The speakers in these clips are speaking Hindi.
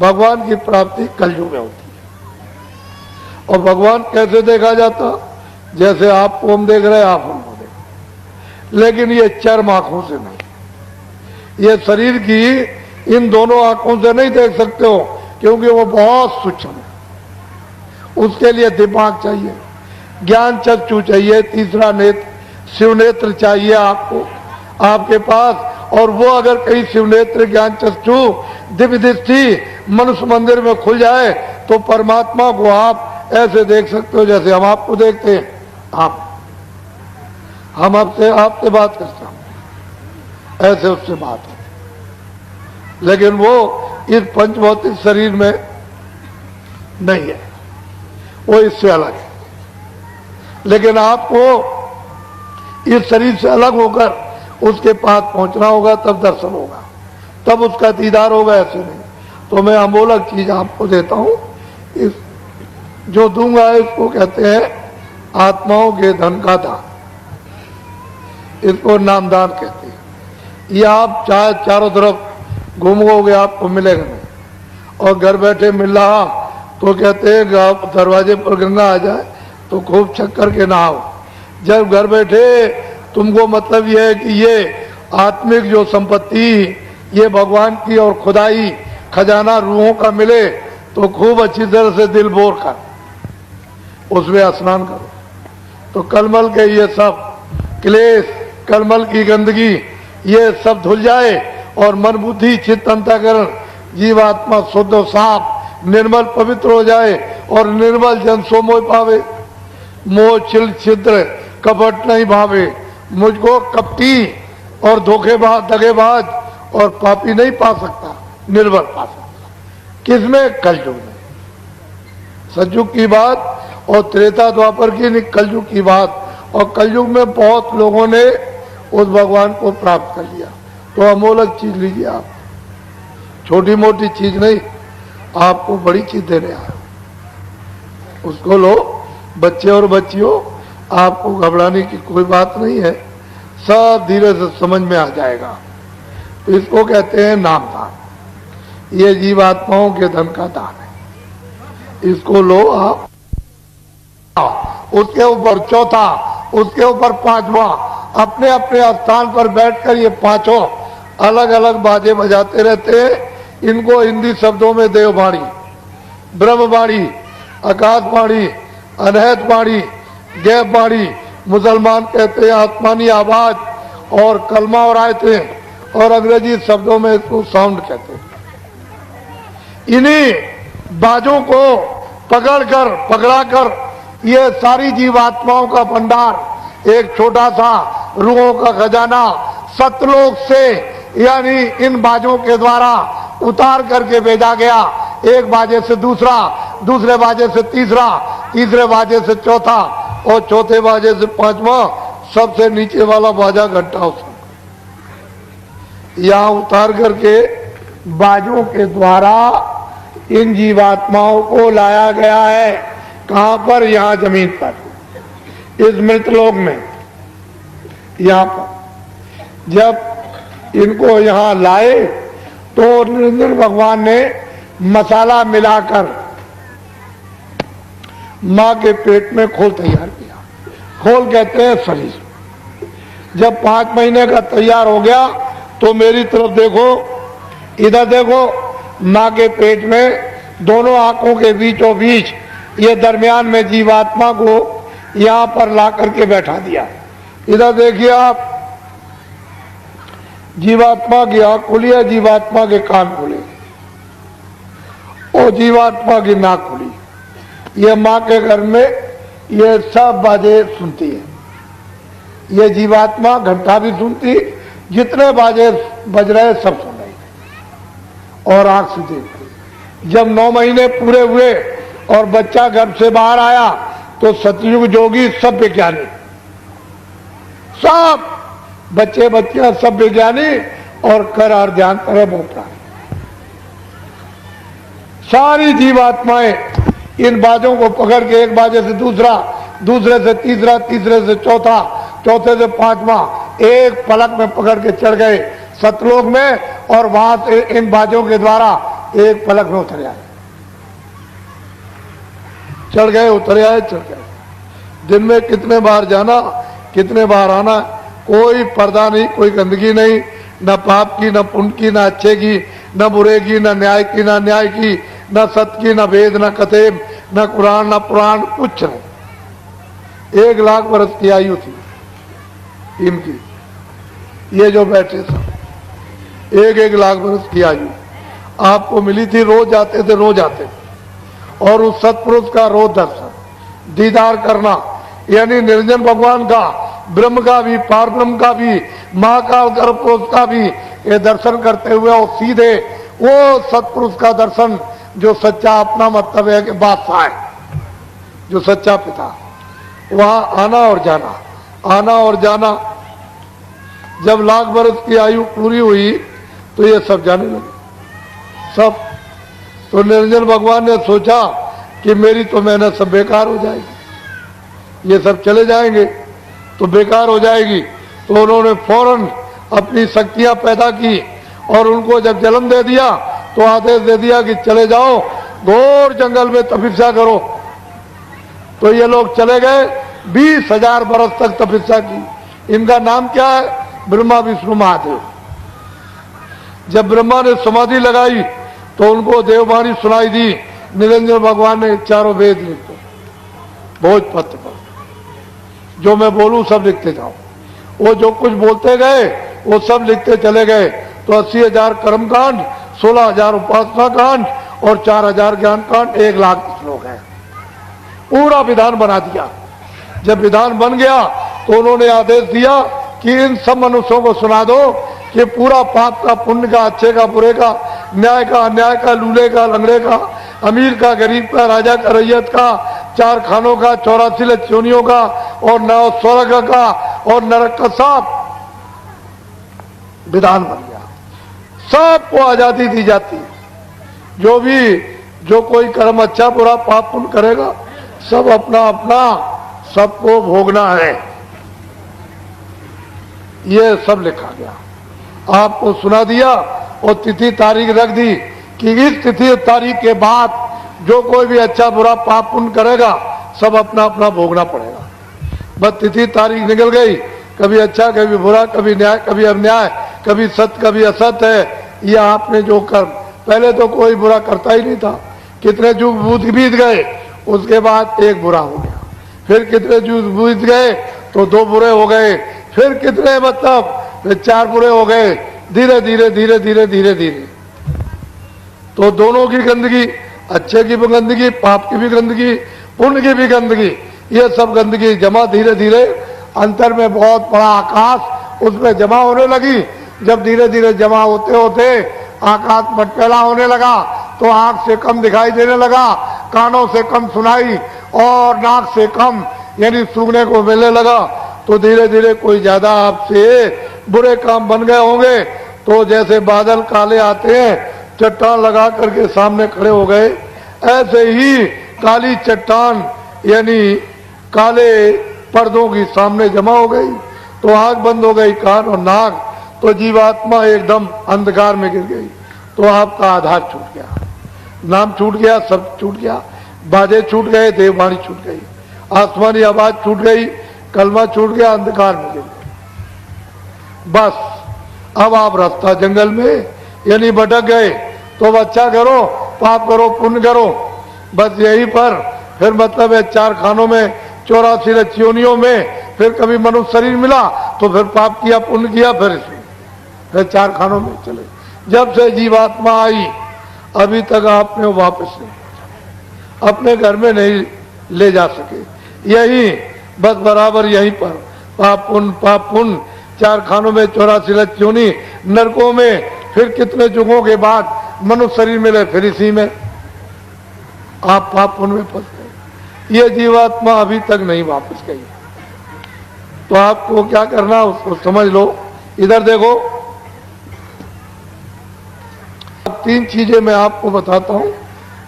भगवान की प्राप्ति कलयुग में होती है। और भगवान कैसे देखा जाता? जैसे आपको हम देख रहे हैं, आप हमको देख रहे हैं, लेकिन ये चर्म आंखों से नहीं, ये शरीर की इन दोनों आंखों से नहीं देख सकते हो, क्योंकि वो बहुत सूक्ष्म है। उसके लिए दिमाग चाहिए, ज्ञान चक्षु चाहिए, तीसरा नेत्र शिव नेत्र चाहिए आपको, आपके पास। और वो अगर कहीं शिव नेत्र ज्ञान चक्षु दिव्य दृष्टि मनुष्य मंदिर में खुल जाए तो परमात्मा को आप ऐसे देख सकते हो जैसे हम आपको देखते हैं। हम आपसे बात करते हैं, ऐसे उससे बात है। लेकिन वो इस पंचभौतिक शरीर में नहीं है, वो इससे अलग है। लेकिन आपको इस शरीर से अलग होकर उसके पास पहुंचना होगा, तब दर्शन होगा, तब उसका दीदार होगा, ऐसे नहीं। तो मैं अमोलक चीज आपको देता हूं, इस जो दूंगा इसको कहते हैं आत्माओं के धन का दान, इसको नामदान कहते हैं। ये आप चाहे चारों तरफ घूमोगे आपको मिलेगा नहीं। और घर बैठे मिल रहा तो कहते हैं दरवाजे पर गंगा आ जाए तो खूब चक्कर के नहाओ। जब घर बैठे तुमको मतलब यह है कि ये आत्मिक जो संपत्ति ये भगवान की और खुदाई खजाना रूहों का मिले तो खूब अच्छी तरह से दिल बोर कर उसमें स्नान करो, तो कलमल के ये सब क्लेश, कलमल की गंदगी ये सब धुल जाए और मन बुद्धि चित्त अंतःकरण जीवात्मा शुद्ध और साफ निर्मल पवित्र हो जाए और निर्मल जन सो मोह पावे। मोह छिल छिद्र कपट नहीं भावे, मुझको कपटी और धोखेबाज दगेबाज और पापी नहीं पा सकता, निर्बल पा सकता। किसमें? कलयुग में। सतयुग की बात और त्रेता द्वापर की नहीं, कलयुग की बात। और कलयुग में बहुत लोगों ने उस भगवान को प्राप्त कर लिया। तो अमोलक चीज लीजिए आप, छोटी मोटी चीज नहीं, आपको बड़ी चीज देने आया, उसको लो। बच्चे और बच्चियों, आपको घबराने की कोई बात नहीं है, सब धीरे से समझ में आ जाएगा। तो इसको कहते हैं नामदान। ये जीवात्माओं के धन का दान है, इसको लो आप। उसके ऊपर चौथा, उसके ऊपर पांचवा, अपने अपने स्थान पर बैठकर ये पांचों अलग अलग बाजे बजाते रहते हैं। इनको हिंदी शब्दों में देववाणी, ब्रह्मवाणी, आकाशवाणी, अनहतवाणी, गैबवाणी, मुसलमान कहते हैं आत्मानी आवाज, और कलमा और आयतें, और अंग्रेजी शब्दों में इसको साउंड कहते हैं। इन्हीं बाजों को पकड़ाकर ये सारी जीवात्माओं का भंडार, एक छोटा सा रूहों का खजाना सतलोक से, यानी इन बाजों के द्वारा उतार करके भेजा गया। एक बाजे से दूसरा, दूसरे बाजे से तीसरा, तीसरे बाजे से चौथा, और चौथे बाजे से पांचवा, सबसे नीचे वाला बाजा घंटा उसका यहां उतार करके बाजों के द्वारा इन जीवात्माओं को लाया गया है। कहां पर? यहां जमीन पर, इस मृतलोक में। यहां पर जब इनको यहां लाए तो निरंजन भगवान ने मसाला मिलाकर मां के पेट में खोल तैयार किया। खोल कहते हैं शरीर। जब 5 महीने का तैयार हो गया तो मेरी तरफ देखो, इधर देखो, मां के पेट में दोनों आंखों के बीचों बीच ये दरमियान में जीवात्मा को यहां पर ला करके बैठा दिया। इधर देखिए आप, जीवात्मा की आंख खुली है, जीवात्मा के कान खुले और जीवात्मा की नाक खुली। ये मां के घर में ये सब बाजे सुनती है। ये जीवात्मा घंटा भी सुनती, जितने बाजे बज रहे सब सुन रही और आंख से देख रही। जब 9 महीने पूरे हुए और बच्चा गर्भ से बाहर आया तो सतयुग जोगी सब विज्ञानी, सब बच्चे बच्चियां सब विज्ञानी और कर और ध्यान करे बोलता। सारी जीवात्माएं इन बाजों को पकड़ के एक बाजे से दूसरा, दूसरे से तीसरा, तीसरे से चौथा, चौथे से पांचवा, एक पलक में पकड़ के चढ़ गए सतलोक में। और वहां से इन बाजों के द्वारा एक पलक में उतर आए, चढ़ गए, उतर आए, चढ़ गए। दिन में कितने बार जाना, कितने बार आना, कोई पर्दा नहीं, कोई गंदगी नहीं, न पाप की, न पुण्य की, न अच्छे की, न बुरे की, न न्याय की, न न्याय की, न सत्य की, न वेद, न कतेब, न कुरान, न पुराण, कुछ नहीं। 1 लाख वर्ष की आयु थी इनकी, ये जो बैठे सब 1-1 लाख वर्ष की आयु आपको मिली थी। रोज आते थे, रोज आते थे, और उस सत्पुरुष का रोज दर्शन दीदार करना, यानी निरंजन भगवान का, ब्रह्म का भी, पार ब्रह्म का भी, महाकाल गर्भपुरुष का भी ये दर्शन करते हुए और सीधे वो सत्पुरुष का दर्शन जो सच्चा, अपना मतलब है कि बादशाह है, जो सच्चा पिता, वहां आना और जाना, आना और जाना। जब लाख वर्ष की आयु पूरी हुई तो ये सब जाने लगे, सब। तो निरंजन भगवान ने सोचा कि मेरी तो मेहनत सब बेकार हो जाएगी, ये सब चले जाएंगे तो बेकार हो जाएगी। तो उन्होंने फौरन अपनी शक्तियां पैदा की और उनको जब जन्म दे दिया तो आदेश दे दिया कि चले जाओ, घोर जंगल में तपस्या करो। तो ये लोग चले गए, 20,000 बरस तक तपस्या की। इनका नाम क्या है? ब्रह्मा विष्णु महादेव। जब ब्रह्मा ने समाधि लगाई तो उनको देववाणी सुनाई दी, निरंजन भगवान ने चारों वेद लिखे भोजपत्र पर, जो मैं बोलूं सब लिखते जाओ। वो जो कुछ बोलते गए वो सब लिखते चले गए। तो 80,000 कर्म कांड, 16,000 उपासना कांड और 4,000 ज्ञान कांड, 1 लाख श्लोक है। पूरा विधान बना दिया। जब विधान बन गया तो उन्होंने आदेश दिया कि इन सब मनुष्यों को सुना दो कि पूरा पाप का, पुण्य का, अच्छे का, बुरे का, न्याय का, अन्याय का, लूले का, लंगड़े का, अमीर का, गरीब का, राजा का, रैयत का, 4 खानों का, 84 लक्ष्योनियों का, और 9 स्वर्ग का और नरक का, सब विधान बन गया। सबको आजादी दी जाती है। जो कोई कर्म अच्छा बुरा पाप पुण्य करेगा, सब अपना अपना सबको भोगना है, ये सब लिखा गया। आपको सुना दिया और तिथि तारीख रख दी कि इस तिथि तारीख के बाद जो कोई भी अच्छा बुरा पाप पुण्य करेगा, सब अपना अपना भोगना पड़ेगा। बस तिथि तारीख निकल गई, कभी अच्छा कभी बुरा, कभी न्याय कभी अन्याय, कभी सत्य कभी असत्य है। ये आपने जो कर्म, पहले तो कोई बुरा करता ही नहीं था, कितने युग बीत गए, उसके बाद एक बुरा हो गया, फिर कितने युग बीत गए तो 2 बुरे हो गए, फिर कितने मतलब 4 बुरे हो गए, धीरे धीरे धीरे धीरे धीरे धीरे। तो दोनों की गंदगी, अच्छे की भी गंदगी, पाप की भी गंदगी, पुण्य की भी गंदगी, ये सब गंदगी जमा धीरे धीरे अंतर में बहुत बड़ा आकाश उसमें जमा होने लगी। जब धीरे धीरे जमा होते होते आकाश मटमैला होने लगा तो आंख से कम दिखाई देने लगा, कानों से कम सुनाई और नाक से कम यानी सूंघने को मिलने लगा। तो धीरे धीरे कोई ज्यादा आपसे बुरे काम बन गए होंगे। तो जैसे बादल काले आते हैं, चट्टान लगा करके सामने खड़े हो गए, ऐसे ही काली चट्टान यानी काले पर्दों की सामने जमा हो गई। तो आंख बंद हो गई, कान और नाक, तो जीवात्मा एकदम अंधकार में गिर गई। तो आपका आधार छूट गया, नाम छूट गया, सब छूट गया, बाजे छूट गए, देववाणी छूट गई, आसमानी आवाज छूट गई, कलमा छूट गया, अंधकार में गिर गए। बस अब आप रास्ता जंगल में यानी भटक गए। तो अब अच्छा करो, पाप करो, पुण्य करो, बस यही पर फिर मतलब है 4 खानों में, 84 रचियोनियों में, फिर कभी मनुष्य शरीर मिला तो फिर पाप किया, पुण्य किया, फिर इसमें फिर 4 खानों में चले। जब से जीवात्मा आई अभी तक आपने वापस नहीं, अपने घर में नहीं ले जा सके। यही बस बराबर यहीं पर पाप पुण्य 4 खानों में, 84 लक्ष्योनी, नरकों में, फिर कितने युगों के बाद मनुष्य शरीर मिले, फिर इसी में आप पाप पुण्य में फंस गए। ये जीवात्मा अभी तक नहीं वापस गई। तो आपको क्या करना उसको समझ लो। इधर देखो, 3 चीजें मैं आपको बताता हूं।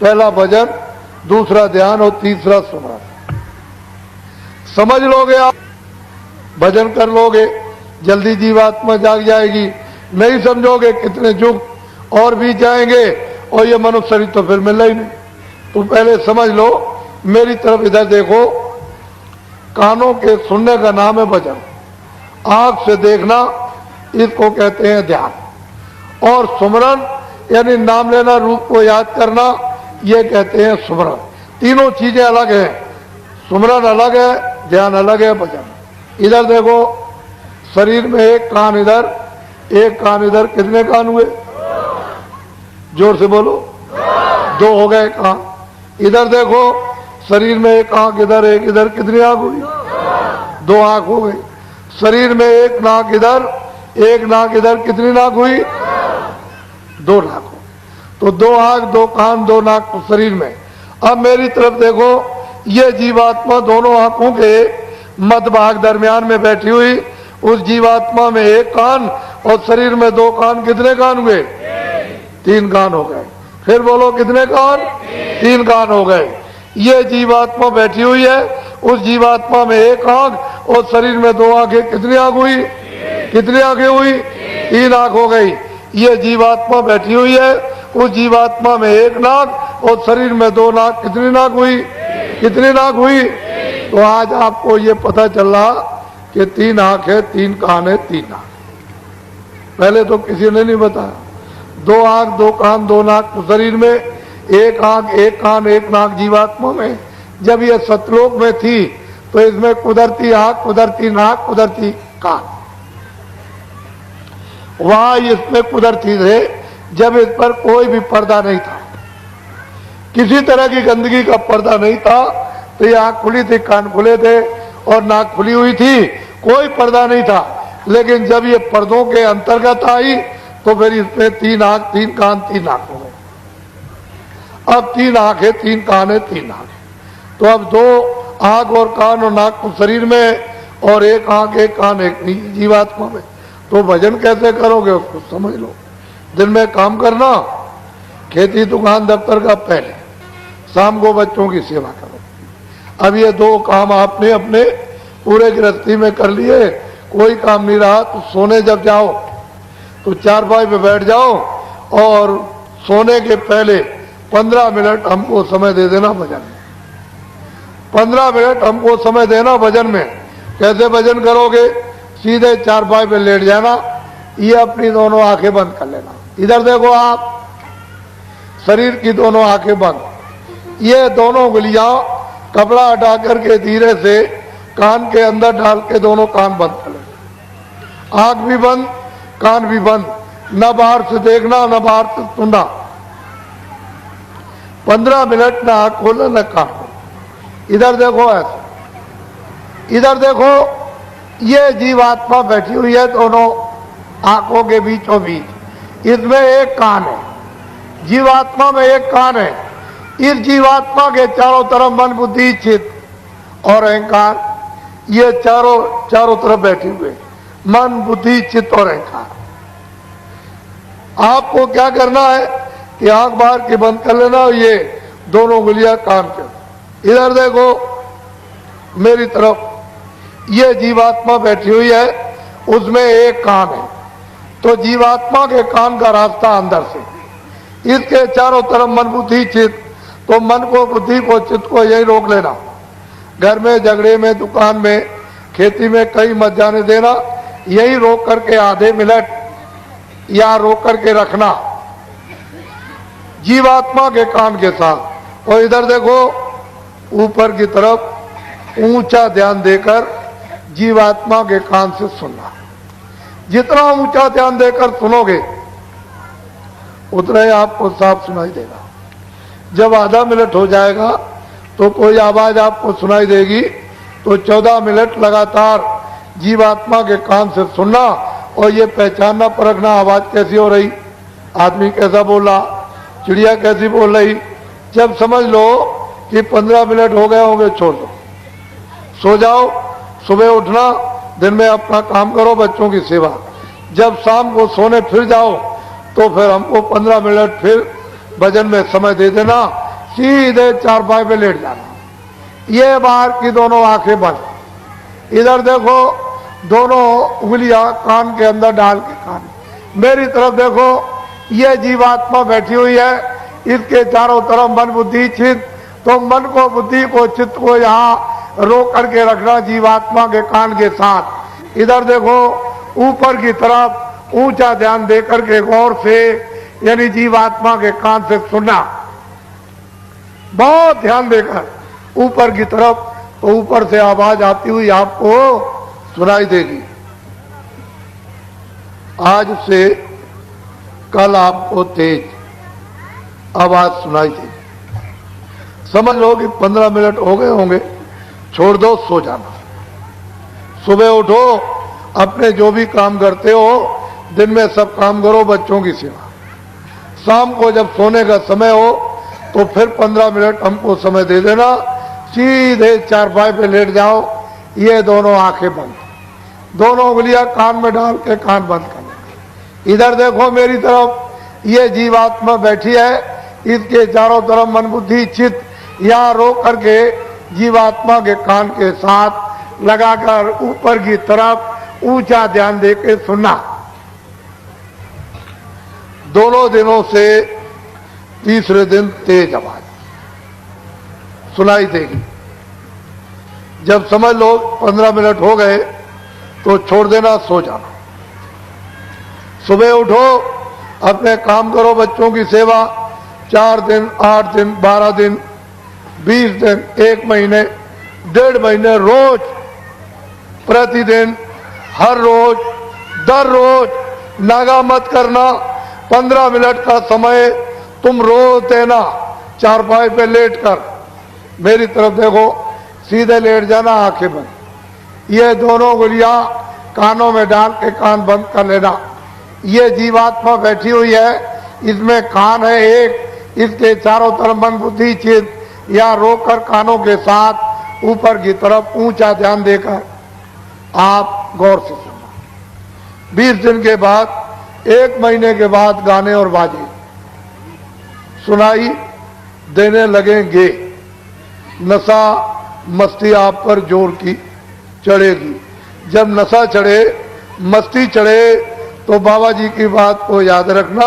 पहला भजन, दूसरा ध्यान और तीसरा स्मरण। समझ लोगे आप, भजन कर लोगे, जल्दी जीवात्मा जाग जाएगी। नहीं समझोगे कितने युग और भी जाएंगे और ये मनुष्य शरीर तो फिर मिला ही नहीं। तो पहले समझ लो, मेरी तरफ इधर देखो, कानों के सुनने का नाम है भजन, आंख से देखना इसको कहते हैं ध्यान, और सुमरन यानी नाम लेना, रूप को याद करना, ये कहते हैं सुमरन। तीनों चीजें अलग हैं, सुमरन अलग है, ध्यान अलग है, भजन। इधर देखो, शरीर में एक कान इधर, एक कान इधर, कितने कान हुए? जोर से बोलो, दो हो गए कान। इधर देखो, शरीर में एक आंख इधर, एक इधर, कितनी आंख हुई? दो आंख हो गई। शरीर में एक नाक इधर, एक नाक इधर, कितनी नाक हुई? दो नाक हो। तो दो आंख, दो कान, दो नाक शरीर में। अब मेरी तरफ देखो, ये जीवात्मा दोनों आंखों के मध्य भाग दरमियान में बैठी हुई, उस जीवात्मा में एक कान और शरीर में दो कान, कितने कान हुए? तीन कान हो गए। फिर बोलो, कितने कान? तीन कान हो गए। ये जीवात्मा बैठी हुई है, उस जीवात्मा में एक आंख और शरीर में दो आंखें, कितनी आंख हुई? कितनी आंखें हुई? तीन आंख हो गई। ये जीवात्मा बैठी हुई है, उस जीवात्मा में एक नाक और शरीर में दो नाक, कितनी नाक हुई? कितनी नाक हुई? तो आज आपको ये पता चल रहा कि तीन आंख है, तीन कान है, तीन नाक। पहले तो किसी ने नहीं बताया। दो आंख, दो कान, दो नाक तो शरीर में, एक आंख, एक कान, एक नाक जीवात्मा में। जब ये सतलोक में थी तो इसमें कुदरती आंख, कुदरती नाक, कुदरती कान, वहां इसमें कुदरती थे जब इस पर कोई भी पर्दा नहीं था, किसी तरह की गंदगी का पर्दा नहीं था। तो ये आंख खुली थी, कान खुले थे और नाक खुली हुई थी, कोई पर्दा नहीं था। लेकिन जब ये पर्दों के अंतर्गत आई तो फिर इसमें तीन आंख, तीन कान, तीन नाक हो गए। अब तीन आंख है, तीन कान है, तीन नाक है। तो अब दो आंख और कान और नाक तो शरीर में, और एक आंख, एक कान, एक जीवात्मा में। तो भजन कैसे करोगे उसको समझ लो। दिन में काम करना, खेती दुकान दफ्तर का पहले, शाम को बच्चों की सेवा करो। अब ये दो काम आपने अपने पूरे गृहस्थी में कर लिए, कोई काम नहीं रहा तो सोने जब जाओ तो चारपाई पे बैठ जाओ और सोने के पहले 15 मिनट हमको समय दे देना भजन में। 15 मिनट हमको समय देना भजन में। कैसे भजन करोगे? सीधे चारपाई पे लेट जाना, ये अपनी दोनों आंखें बंद कर लेना। इधर देखो आप, शरीर की दोनों आंखें बंद, ये दोनों उंगलियां कपड़ा हटा करके धीरे से कान के अंदर डाल के दोनों कान बंद कर लेना। आंख भी बंद, कान भी बंद, न बाहर से देखना, न बाहर से सुनना। 15 मिनट न आंख खोलो न कान खोलो। इधर देखो ऐसे, इधर देखो, ये जीवात्मा बैठी हुई है दोनों आंखों के बीचों बीच, इसमें एक कान है, जीवात्मा में एक कान है। इस जीवात्मा के चारों तरफ मन, बुद्धि, चित्त और अहंकार, ये चारों तरफ बैठे हुए मन, बुद्धि, चित्त और अहंकार। आपको क्या करना है कि आंख बाहर की बंद कर लेना और ये दोनों उंगलियां कान के। इधर देखो मेरी तरफ, ये जीवात्मा बैठी हुई है, उसमें एक कान है। तो जीवात्मा के कान का रास्ता अंदर से, इसके चारों तरफ मन, बुद्धि, चित्त। तो मन को, बुद्धि को, चित्त को यही रोक लेना। घर में, झगड़े में, दुकान में, खेती में कहीं मत जाने देना। यही रोक करके आधे मिनट या रोक करके रखना जीवात्मा के कान के साथ। और इधर देखो ऊपर की तरफ ऊंचा ध्यान देकर जीवात्मा के कान से सुनना। जितना ऊंचा ध्यान देकर सुनोगे उतना ही आपको साफ सुनाई देगा। जब आधा मिनट हो जाएगा तो कोई आवाज आपको सुनाई देगी, तो 14 मिनट लगातार जीवात्मा के कान से सुनना और ये पहचानना, परखना आवाज कैसी हो रही, आदमी कैसा बोल रहा, चिड़िया कैसी बोल रही। जब समझ लो कि 15 मिनट हो गए होंगे, छोड़ दो, सो जाओ। सुबह उठना, दिन में अपना काम करो, बच्चों की सेवा। जब शाम को सोने फिर जाओ तो फिर हमको 15 मिनट फिर भजन में समय दे देना, सीधे चारपाई पे लेट जाना। ये बाहर की दोनों आंखें बंद। इधर देखो दोनों उंगलियां कान के अंदर डाल के कान। मेरी तरफ देखो, ये जीवात्मा बैठी हुई है, इसके चारों तरफ मन बुद्धि चित्त, तो मन को बुद्धि को चित्त को यहाँ रोक करके रखना जीवात्मा के कान के साथ। इधर देखो ऊपर की तरफ ऊंचा ध्यान दे करके गौर से, यानी जीवात्मा के कान से सुनना, बहुत ध्यान देकर ऊपर की तरफ, तो ऊपर से आवाज आती हुई आपको सुनाई देगी। आज से कल आपको तेज आवाज सुनाई देगी। समझ लो कि 15 मिनट हो गए होंगे, छोड़ दो, सो जाना। सुबह उठो, अपने जो भी काम करते हो दिन में सब काम करो, बच्चों की सेवा। शाम को जब सोने का समय हो तो फिर 15 मिनट हमको समय दे देना, सीधे चारपाई पे लेट जाओ, ये दोनों आंखें बंद, दोनों उंगलियां कान में डाल के कान बंद कर लेना। इधर देखो मेरी तरफ, ये जीवात्मा बैठी है, इसके चारों तरफ मन बुद्धि चित्त यहाँ रोक करके जीवात्मा के कान के साथ लगाकर ऊपर की तरफ ऊंचा ध्यान देके सुनना। दोनों दिनों से तीसरे दिन तेज आवाज सुनाई देगी। जब समझ लो 15 मिनट हो गए तो छोड़ देना, सो जाना। सुबह उठो, अपने काम करो, बच्चों की सेवा। 4 दिन, 8 दिन, 12 दिन, 20 दिन, 1 महीने, 1.5 महीने, रोज, प्रतिदिन, हर रोज, दर रोज नागा मत करना। 15 मिनट का समय तुम रोज देना। चारपाई पे लेट कर मेरी तरफ देखो, सीधे लेट जाना, आंखें बंद। ये दोनों उंगलियां कानों में डाल के कान बंद कर लेना। ये जीवात्मा बैठी हुई है, इसमें कान है एक, इसके चारों तरफ मन बुद्धि चित्त या रोक कर कानों के साथ ऊपर की तरफ ऊंचा ध्यान देकर आप गौर से सुनना। 20 दिन के बाद, 1 महीने के बाद गाने और बाजे सुनाई देने लगेंगे। नशा मस्ती आप पर जोर की चढ़ेगी। जब नशा चढ़े, मस्ती चढ़े, तो बाबा जी की बात को याद रखना,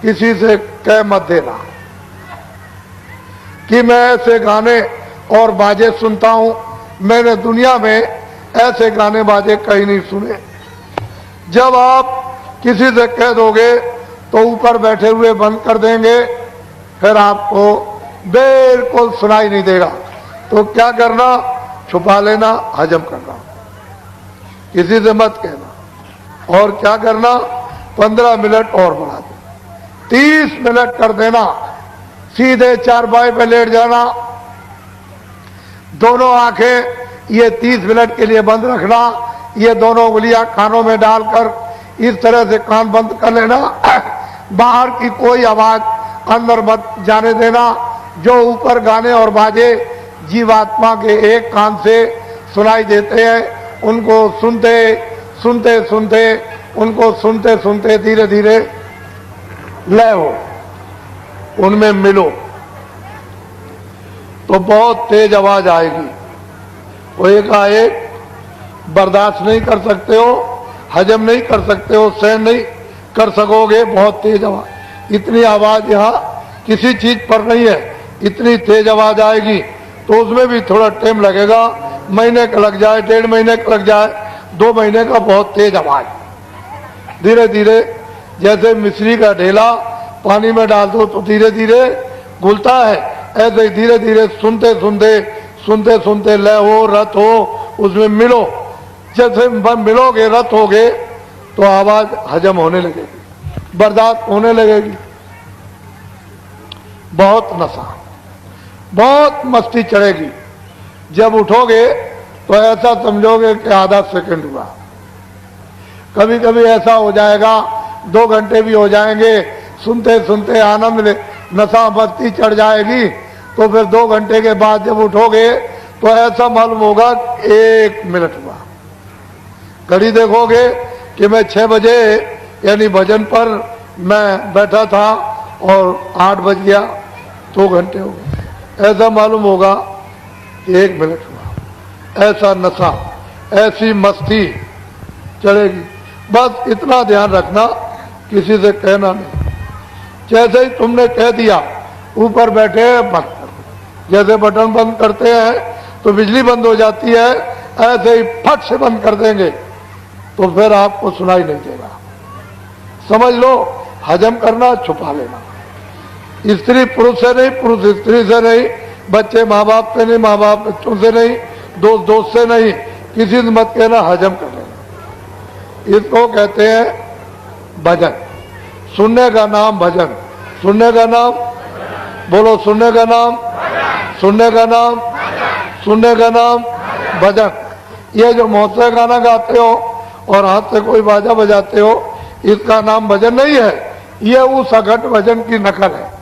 किसी से कह मत देना कि मैं ऐसे गाने और बाजे सुनता हूं। मैंने दुनिया में ऐसे गाने बाजे कहीं नहीं सुने। जब आप किसी से कह दोगे तो ऊपर बैठे हुए बंद कर देंगे, फिर आपको बिल्कुल सुनाई नहीं देगा। तो क्या करना, छुपा लेना, हजम करना, किसी से मत कहना। और क्या करना, 15 मिनट और बढ़ा दो, 30 मिनट कर देना। सीधे चारपाई पे लेट जाना, दोनों आंखें ये 30 मिनट के लिए बंद रखना। ये दोनों उंगलियां कानों में डालकर इस तरह से कान बंद कर लेना। बाहर की कोई आवाज अंदर मत जाने देना। जो ऊपर गाने और बाजे जीवात्मा के एक कान से सुनाई देते हैं, उनको सुनते सुनते सुनते उनको सुनते सुनते धीरे धीरे लय हो, उनमें मिलो, तो बहुत तेज आवाज आएगी। वो एकाएक बर्दाश्त नहीं कर सकते हो, हजम नहीं कर सकते हो, सहन नहीं कर सकोगे, बहुत तेज आवाज। इतनी आवाज यहाँ किसी चीज पर नहीं है, इतनी तेज आवाज आएगी। तो उसमें भी थोड़ा टाइम लगेगा, महीने का लग जाए, 1.5 महीने का लग जाए, 2 महीने का, बहुत तेज आवाज। धीरे धीरे जैसे मिश्री का ढेला पानी में डाल दो तो धीरे धीरे घुलता है, ऐसे ही धीरे धीरे सुनते सुनते सुनते सुनते लय हो, रत हो, उसमें मिलो। जैसे मिलोगे, रत होगे, तो आवाज हजम होने लगेगी, बर्दाश्त होने लगेगी। बहुत नशा, बहुत मस्ती चढ़ेगी। जब उठोगे तो ऐसा समझोगे कि आधा सेकंड हुआ। कभी कभी ऐसा हो जाएगा 2 घंटे भी हो जाएंगे, सुनते सुनते आनंद में नशा मस्ती चढ़ जाएगी। तो फिर 2 घंटे के बाद जब उठोगे तो ऐसा मालूम होगा 1 मिनट हुआ। घड़ी देखोगे कि मैं 6 बजे यानी भजन पर मैं बैठा था और 8 बज गया, 2 घंटे हो गए। ऐसा मालूम होगा 1 मिनट हुआ। ऐसा नशा, ऐसी मस्ती चढ़ेगी। बस इतना ध्यान रखना, किसी से कहना नहीं। जैसे ही तुमने कह दिया ऊपर बैठे बंद कर दो। जैसे बटन बंद करते हैं तो बिजली बंद हो जाती है, ऐसे ही फट से बंद कर देंगे तो फिर आपको सुनाई नहीं देगा। समझ लो, हजम करना, छुपा लेना। स्त्री पुरुष से नहीं, पुरुष स्त्री से नहीं, बच्चे माँ बाप से नहीं, माँ बाप बच्चों से नहीं, दोस्त दोस्त से नहीं, किसी से मत कहना, हजम कर लेना। इसको कहते हैं भजन। सुनने का नाम भजन, सुनने का नाम, बोलो सुनने का नाम, सुनने का नाम, सुनने का नाम भजन। ये जो मुंह से गाना गाते हो और हाथ से कोई बाजा बजाते हो, इसका नाम भजन नहीं है, ये उस अघट भजन की नकल है।